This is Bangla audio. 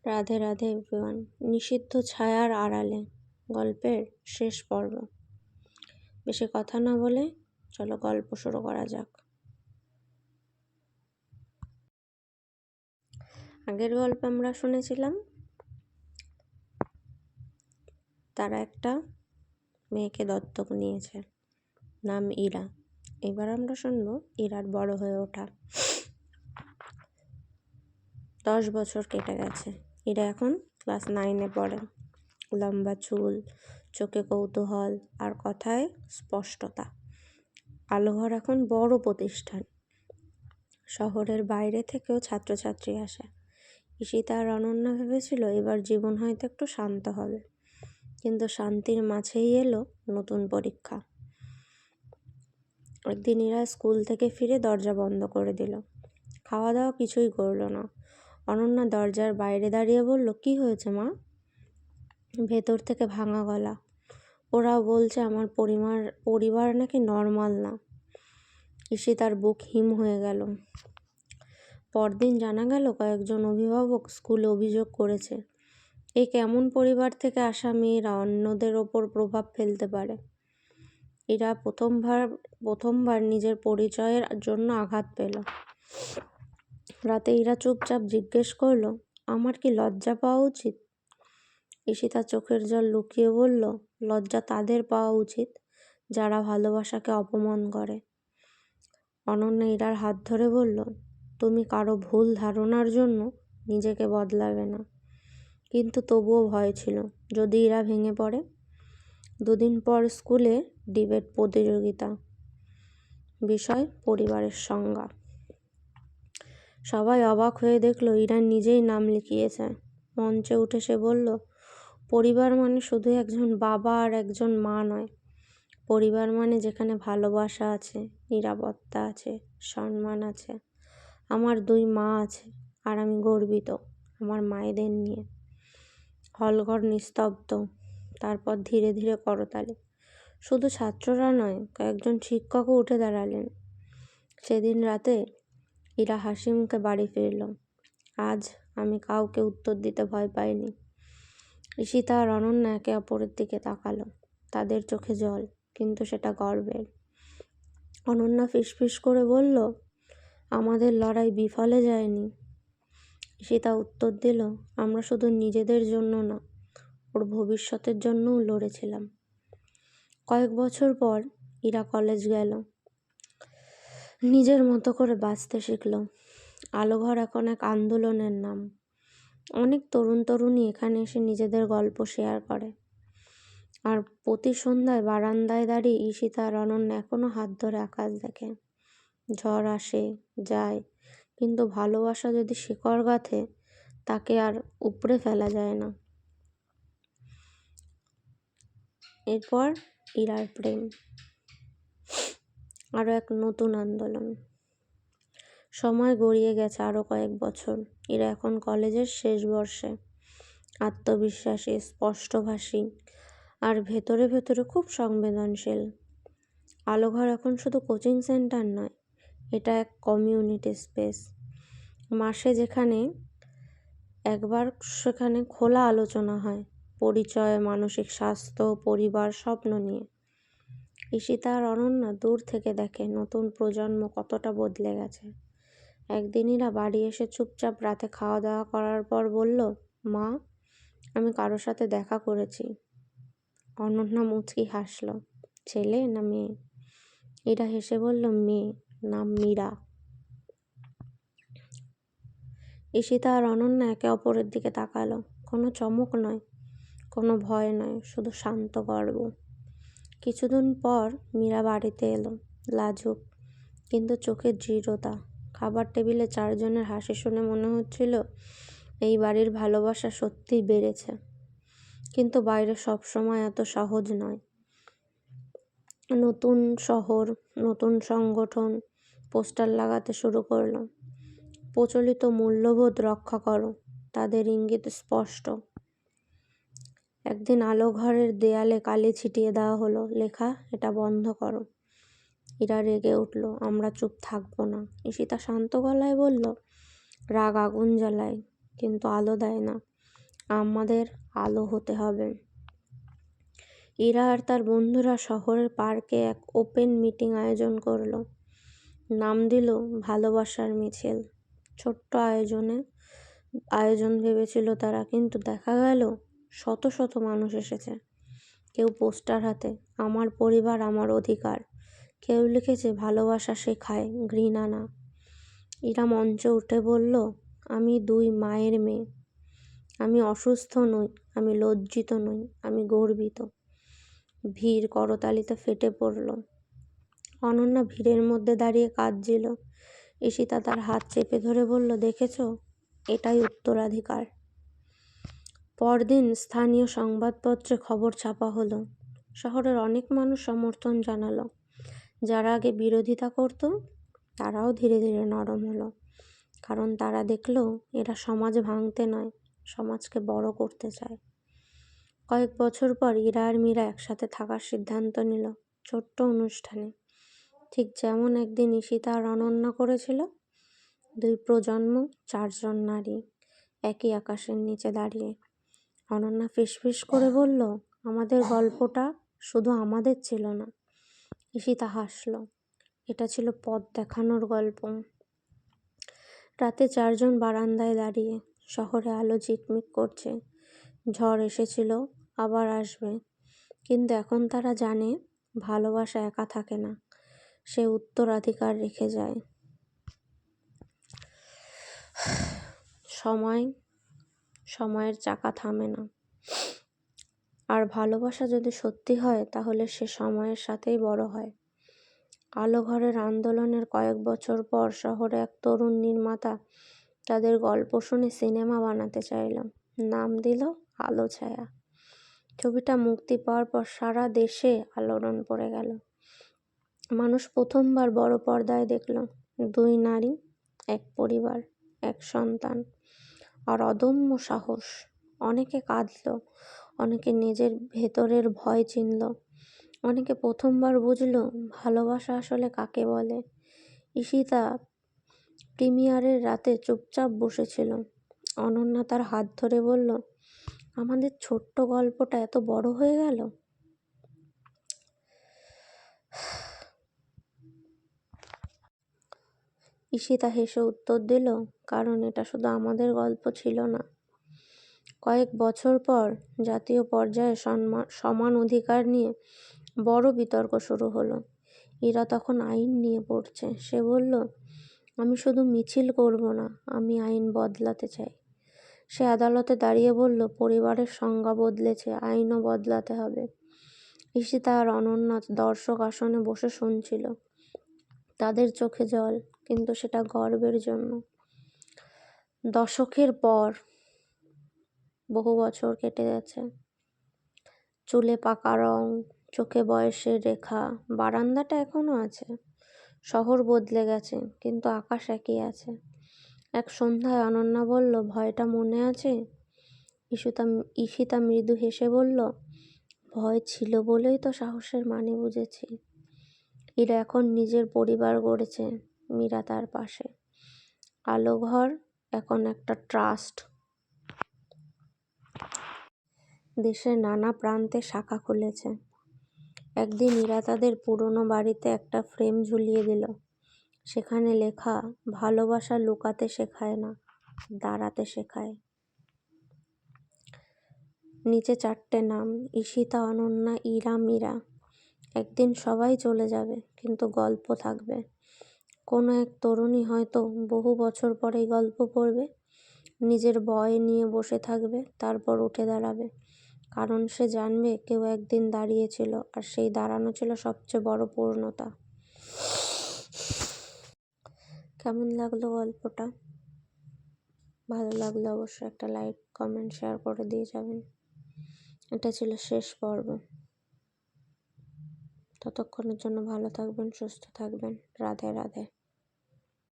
রাধে রাধে এভরিওয়ান। নিষিদ্ধ ছায়ার আড়ালে গল্পের শেষ পর্ব। বেশি কথা না বলে চলো গল্প শুরু করা যাক। আগের গল্পে আমরা শুনেছিলাম তারা একটা মেয়েকে দত্তক নিয়েছে, নাম ইরা। এবার আমরা শুনবো ইরার বড় হয়ে ওঠা। 10 বছর কেটে গেছে। ইরা এখন ক্লাস 9-এ পড়ে। লম্বা চুল, চোখে কৌতূহল আর কথায় স্পষ্টতা। আলোঘর এখন বড় প্রতিষ্ঠান। শহরের বাইরে থেকেও ছাত্রছাত্রী আসে। ঈশিতা আর অনন্যা ভেবেছিল এবার জীবন হয়তো একটু শান্ত হবে, কিন্তু শান্তির মাঝেই এলো নতুন পরীক্ষা। একদিন ইরা স্কুল থেকে ফিরে দরজা বন্ধ করে দিল। খাওয়া দাওয়া কিছুই করলো না। অনন্যা দরজার বাইরে দাঁড়িয়ে বলল, কি হয়েছে মা? ভেতর থেকে ভাঙা গলা, ওরা বলছে আমার পরিবার নাকি নর্মাল না। ঈশিতার বুক হিম হয়ে গেল। পরদিন জানা গেল কয়েকজন অভিভাবক স্কুলে অভিযোগ করেছে এই কেমন পরিবার থেকে আসা মেয়েরা অন্যদের ওপর প্রভাব ফেলতে পারে। এরা প্রথমবার নিজের পরিচয়ের জন্য আঘাত পেল। রাতে ইরা চুপচাপ জিজ্ঞেস করলো, আমার কি লজ্জা পাওয়া উচিত? ঈশিতা চোখের জল লুকিয়ে বলল, লজ্জা তাদের পাওয়া উচিত যারা ভালোবাসাকে অপমান করে। অনন্যা ইরার হাত ধরে বলল, তুমি কারো ভুল ধারণার জন্য নিজেকে বদলাবে না। কিন্তু তবুও ভয় ছিল, যদি ইরা ভেঙে পড়ে। 2 দিন পর স্কুলে ডিবেট প্রতিযোগিতা, বিষয় পরিবারের সংজ্ঞা। সবাই অবাক হয়ে দেখলো ইরা নিজেই নাম লিখিয়েছে। মঞ্চে উঠে সে বলল, পরিবার মানে শুধু একজন বাবা আর একজন মা নয়। পরিবার মানে যেখানে ভালোবাসা আছে, নিরাপত্তা আছে, সম্মান আছে। আমার 2 মা আছে আর আমি গর্বিত আমার মায়েদের নিয়ে। হলঘর নিস্তব্ধ। তারপর ধীরে ধীরে করতালি। শুধু ছাত্ররা নয়, কয়েকজন শিক্ষকও উঠে দাঁড়ালেন। সেদিন রাতে ইরা হাসি মুখে বাড়ি ফিরল। আজ আমি কাউকে উত্তর দিতে ভয় পাইনি। ঈশিতা আর অনন্যা একে অপরের দিকে তাকালো। তাদের চোখে জল, কিন্তু সেটা গর্বের। অনন্যা ফিসফিস করে বলল, আমাদের লড়াই বিফলে যায়নি। ঈশিতা উত্তর দিল, আমরা শুধু নিজেদের জন্য না, ওর ভবিষ্যতের জন্যও লড়েছিলাম। কয়েক বছর পর ইরা কলেজ গেল, নিজের মতো করে বাঁচতে শিখল। আলোঘর এখন এক আন্দোলনের নাম। অনেক তরুণী এখানে এসে নিজেদের গল্প শেয়ার করে। আর প্রতি সন্ধ্যায় বারান্দায় দাঁড়িয়ে ঈশিতা আর অনন্যা এখনো হাত ধরে আকাশ দেখে। ঝড় আসে যায়, কিন্তু ভালোবাসা যদি শিকড় গাঁথে তাকে আর উপড়ে ফেলা যায় না। এরপর ইরার প্রেম, আরো এক নতুন আন্দোলন। সময় গড়িয়ে গেছে আরো কয়েক বছর। ইরা এখন কলেজের শেষ বর্ষে। আত্মবিশ্বাসী, স্পষ্টভাষী আর ভেতরে ভেতরে খুব সংবেদনশীল। আলোঘর এখন শুধু কোচিং সেন্টার নয়, এটা এক কমিউনিটি স্পেস। মাসে একবার সেখানে খোলা আলোচনা হয়, পরিচয়, মানসিক স্বাস্থ্য, পরিবার, স্বপ্ন নিয়ে। ঈশিতা আর অনন্যা দূর থেকে দেখে নতুন প্রজন্ম কতটা বদলে গেছে। একদিন ইরা বাড়ি এসে চুপচাপ রাতে খাওয়া দাওয়া করার পর বলল, মা, আমি কারোর সাথে দেখা করেছি। অনন্যা মুচকি হাসল, ছেলে না মেয়ে? ইরা হেসে বলল, মেয়ে, নাম মীরা। ঈশিতা আর অনন্যা একে অপরের দিকে তাকালো। কোনো চমক নয়, কোনো ভয় নয়, শুধু শান্ত গর্ব। কিছুদিন পর মীরা বাড়িতে এলো, লাজুক কিন্তু চোখে দৃঢ়তা। খাবার টেবিলে 4 জনের হাসি শুনে মনে হচ্ছিল এই বাড়ির ভালোবাসা সত্যিই বেড়েছে। কিন্তু বাইরে সবসময় এত সহজ নয়। নতুন শহর, নতুন সংগঠন পোস্টার লাগাতে শুরু করলো, প্রচলিত মূল্যবোধ রক্ষা করো। তাদের ইঙ্গিত স্পষ্ট। একদিন আলোঘরের দেয়ালে কালি ছিটিয়ে দেওয়া হলো, লেখা, এটা বন্ধ করো। ইরা রেগে উঠল, আমরা চুপ থাকবো না। ঈশিতা শান্ত গলায় বলল, রাগ আগুন জ্বালায় কিন্তু আলো দেয় না। আমাদের আলো হতে হবে। ইরা আর তার বন্ধুরা শহরের পার্কে এক ওপেন মিটিং আয়োজন করলো। নাম দিল ভালোবাসার মিছিল। ছোট্ট আয়োজন ভেবেছিল তারা, কিন্তু দেখা গেল শত শত মানুষ এসেছে। কেউ পোস্টার হাতে, আমার পরিবার আমার অধিকার। কেউ লিখেছে ভালোবাসা শেখায়, ঘৃণা না। ইরা মঞ্চে উঠে বলল, আমি 2 মায়ের মেয়ে। আমি অসুস্থ নই, আমি লজ্জিত নই, আমি গর্বিত। ভিড় করতালিতে ফেটে পড়ল। অনন্যা ভিড়ের মধ্যে দাঁড়িয়ে কাঁদছিল। ঈশিতা তার হাত চেপে ধরে বলল, দেখেছো, এটাই উত্তরাধিকার। পরদিন স্থানীয় সংবাদপত্রে খবর ছাপা হলো। শহরের অনেক মানুষ সমর্থন জানালো। যারা আগে বিরোধিতা করত তারাও ধীরে ধীরে নরম হলো, কারণ তারা দেখলো এরা সমাজ ভাঙতে নয়, সমাজকে বড় করতে চায়। কয়েক বছর পর ইরা আর মীরা একসাথে থাকার সিদ্ধান্ত নিল, ছোট্ট অনুষ্ঠানে, ঠিক যেমন একদিন ঈশিতা আর অনন্যা করেছিল। 2 প্রজন্ম, 4 জন নারী একই আকাশের নিচে দাঁড়িয়ে। অনন্যা ফিসফিস করে বলল, আমাদের গল্পটা শুধু আমাদের ছিল না। ঈশিতা হাসল, এটা ছিল পথ দেখানোর গল্প। রাতে 4 জন বারান্দায় দাঁড়িয়ে। শহরে আলো ঝিকমিক করছে। ঝড় এসেছিল, আবার আসবে, কিন্তু এখন তারা জানে ভালোবাসা একা থাকে না, সে উত্তরাধিকার রেখে যায়। সময়ের চাকা থামে না। আর ভালোবাসা যদি সত্যি হয় তাহলে সে সময়ের সাথেই বড় হয়। আলো ঘরের আন্দোলনের কয়েক বছর পর শহরে এক তরুণ নির্মাতা তাদের গল্প শুনে সিনেমা বানাতে চাইল। নাম দিল আলো ছায়া। ছবিটা মুক্তি পাওয়ার পর সারা দেশে আলোড়ন পড়ে গেল। মানুষ প্রথমবার বড় পর্দায় দেখল 2 নারী, এক পরিবার, এক সন্তান, আর অদম্য সাহস। অনেকে কাঁদল, অনেকে নিজের ভেতরের ভয় চিনল, অনেকে প্রথমবার বুঝল ভালোবাসা আসলে কাকে বলে। ঈশিতা প্রিমিয়ারের রাতে চুপচাপ বসেছিল। অনন্যা তার হাত ধরে বলল, আমাদের ছোট্ট গল্পটা এত বড় হয়ে গেল। ঈশিতা হেসে উত্তর দিল, কারণ এটা শুধু আমাদের গল্প ছিল না। কয়েক বছর পর জাতীয় পর্যায়ে সমান অধিকার নিয়ে বড় বিতর্ক শুরু হলো। ইরা তখন আইন নিয়ে পড়ছে। সে বলল, আমি শুধু মিছিল করব না, আমি আইন বদলাতে চাই। সে আদালতে দাঁড়িয়ে বলল, পরিবারের সংজ্ঞা বদলেছে, আইনও বদলাতে হবে। ঈশিতা আর অনন্যা দর্শক আসনে বসে শুনছিল। তাদের চোখে জল, কিন্তু সেটা গর্বের জন্য। দশকের পর বহু বছর কেটে গেছে। চুলে পাকা রং, চোখে বয়সের রেখা, বারান্দাটা এখনো আছে। শহর বদলে গেছে, কিন্তু আকাশ একই আছে। এক সন্ধ্যায় অনন্যা বলল, ভয়টা মনে আছে? ঈশিতা মৃদু হেসে বলল, ভয় ছিল বলেই তো সাহসের মানে বুঝেছি। ইরা এখন নিজের পরিবার গড়েছে, মীরা তার পাশে। আলো ঘর এখন একটা ট্রাস্ট। দেশের নানা প্রান্তে শাখা খুলেছে। একদিন ইরা তাদের পুরনো বাড়িতে একটা ফ্রেম ঝুলিয়ে দিল। সেখানে লেখা, ভালোবাসা লুকাতে শেখায় না, দাঁড়াতে শেখায়। নিচে 4টে নাম, ঈশিতা, অনন্যা, ইরা, মীরা। একদিন সবাই চলে যাবে, কিন্তু গল্প থাকবে। কোনো এক তরুণী হয়তো বহু বছর পরে গল্প পড়বে, নিজের ভয় নিয়ে বসে থাকবে, তারপর উঠে দাঁড়াবে, কারণ সে জানবে কেউ একদিন দাঁড়িয়েছিল, আর সেই দাঁড়ানো ছিল সবচেয়ে বড় পূর্ণতা। কেমন লাগলো গল্পটা? ভালো লাগলে অবশ্যই একটা লাইক, কমেন্ট, শেয়ার করে দিয়ে যাবেন। এটা ছিল শেষ পর্ব। ততক্ষণের জন্য ভালো থাকবেন, সুস্থ থাকবেন। রাধে রাধে।